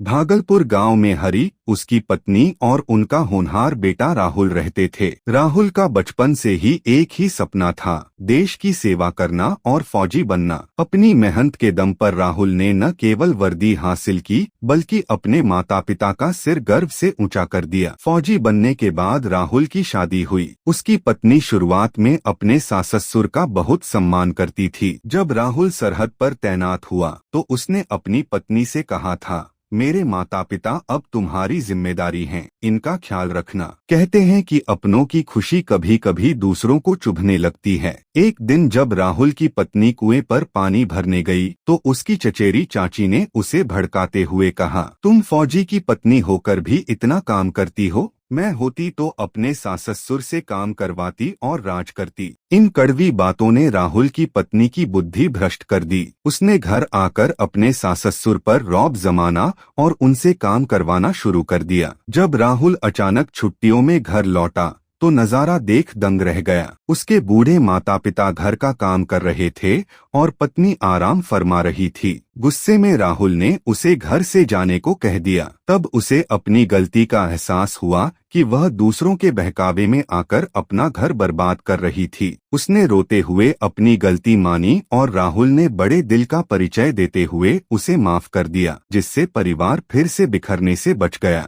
भागलपुर गांव में हरी, उसकी पत्नी और उनका होनहार बेटा राहुल रहते थे। राहुल का बचपन से ही एक ही सपना था, देश की सेवा करना और फौजी बनना। अपनी मेहनत के दम पर राहुल ने न केवल वर्दी हासिल की, बल्कि अपने माता पिता का सिर गर्व से ऊंचा कर दिया। फौजी बनने के बाद राहुल की शादी हुई। उसकी पत्नी शुरुआत में अपने सास ससुर का बहुत सम्मान करती थी। जब राहुल सरहद पर तैनात हुआ तो उसने अपनी पत्नी से कहा था, मेरे माता पिता अब तुम्हारी जिम्मेदारी हैं, इनका ख्याल रखना। कहते हैं कि अपनों की खुशी कभी कभी दूसरों को चुभने लगती है। एक दिन जब राहुल की पत्नी कुएं पर पानी भरने गई तो उसकी चचेरी चाची ने उसे भड़काते हुए कहा, तुम फौजी की पत्नी होकर भी इतना काम करती हो? मैं होती तो अपने सास ससुर से काम करवाती और राज करती। इन कड़वी बातों ने राहुल की पत्नी की बुद्धि भ्रष्ट कर दी। उसने घर आकर अपने सास ससुर पर रौब जमाना और उनसे काम करवाना शुरू कर दिया। जब राहुल अचानक छुट्टियों में घर लौटा तो नजारा देख दंग रह गया। उसके बूढ़े माता पिता घर का काम कर रहे थे और पत्नी आराम फरमा रही थी। गुस्से में राहुल ने उसे घर से जाने को कह दिया। तब उसे अपनी गलती का एहसास हुआ कि वह दूसरों के बहकावे में आकर अपना घर बर्बाद कर रही थी। उसने रोते हुए अपनी गलती मानी और राहुल ने बड़े दिल का परिचय देते हुए उसे माफ कर दिया, जिससे परिवार फिर से बिखरने से बच गया।